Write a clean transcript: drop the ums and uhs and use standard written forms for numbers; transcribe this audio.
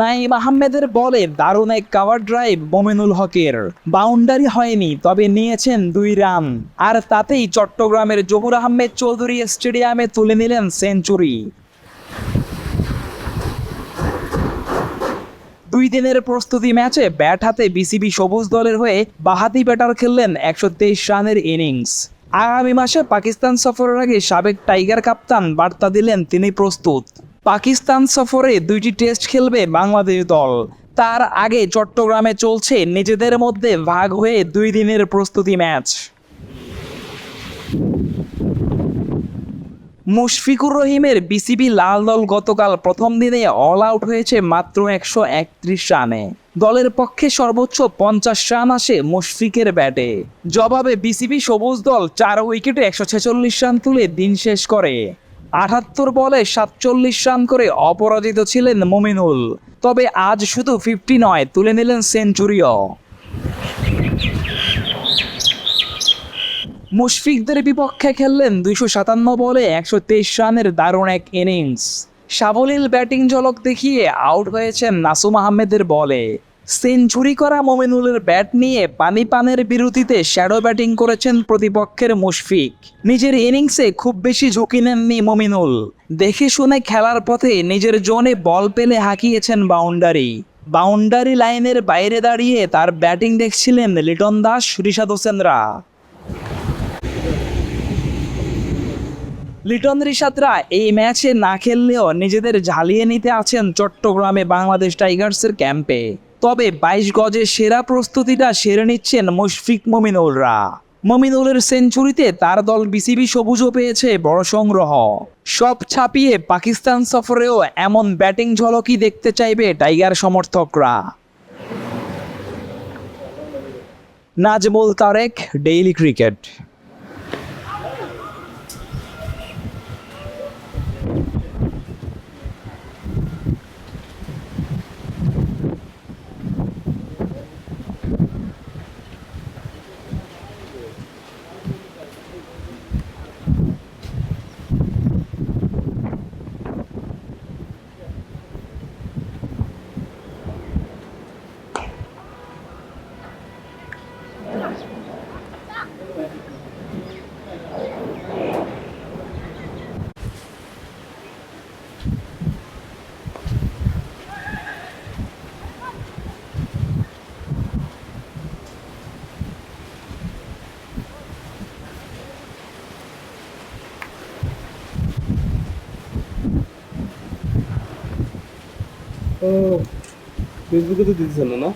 নাঈম আহমেদের বলে দারুণ এক কভার ড্রাইভ মোমিনুল হকের। বাউন্ডারি হয়নি, তবে নিয়েছেন 2 রান। আর তাতেই চট্টগ্রামের জহুর আহমেদ চৌধুরী স্টেডিয়ামে তুলে নিলেন সেঞ্চুরি। 2 দিনের প্রস্তুতি ম্যাচে ব্যাট হাতে বিসিবি সবুজ দলের হয়ে বাঁহাতি ব্যাটার খেললেন 123 রানের ইনিংস। আগামী মাসে পাকিস্তান সফরের আগে সাবেক টাইগার কাপ্তান বার্তা দিলেন তিনি প্রস্তুত। পাকিস্তান সফরে 2টি টেস্ট খেলবে বাংলাদেশ দল। তার আগে চট্টগ্রামে চলছে নিজেদের মধ্যে ভাগ হয়ে 2 দিনের প্রস্তুতি ম্যাচ। মুশফিকুর রহিমের বিসিবি লাল দল গতকাল প্রথম দিনে অল আউট হয়েছে মাত্র 131 রানে। দলের পক্ষে সর্বোচ্চ 50 রান আসে মুশফিকের ব্যাটে। জবাবে বিসিবি সবুজ দল 4 উইকেটে 146 রান তুলে দিন শেষ করে। 78 বলে 47 রান করে অপরাজিত ছিলেন মুমিনুল। তবে আজ শুধু 50 নয়, তুলে নিলেন সেঞ্চুরিও। মুশফিকদের বিপক্ষে খেললেন 257 বলে 123 রানের দারুণ এক ইনিংস। সাবলীল ব্যাটিং ঝলক দেখিয়ে আউট হয়েছেন নাসুম আহমেদের বলে। সেঞ্চুরি করা মুমিনুলের ব্যাট নিয়ে পানির বিরতিতে শ্যাডো ব্যাটিং করেছেন প্রতিপক্ষের মুশফিক। নিজের ইনিংসে খুব বেশি ঝুঁকি নেননি মুমিনুল। দেখে শুনে খেলার পথে নিজের জোনে বল পেলে হাঁকিয়েছেন বাউন্ডারি লাইনের বাইরে দাঁড়িয়ে তার ব্যাটিং দেখছিলেন লিটন দাস, রিশাদ হোসেনরা। লিটন রিশাদরা এই ম্যাচে না খেললেও নিজেদের ঝালিয়ে নিতে আছেন চট্টগ্রামে বাংলাদেশ টাইগার্সের ক্যাম্পে। তবে 22 গজের সেরা প্রস্তুতিটা সেরে নিচ্ছেন মুশফিক মুমিনুলরা। মুমিনুলের সেঞ্চুরিতে তার দল বিসিবি সবুজও পেয়েছে বড় সংগ্রহ। সব ছাপিয়ে পাকিস্তান সফরেও এমন ব্যাটিং ঝলকই দেখতে চাইবে টাইগার সমর্থকরা। Najmul Tarek, Daily Cricket. ও ফেসবুকে তো দিতেছেন না? না।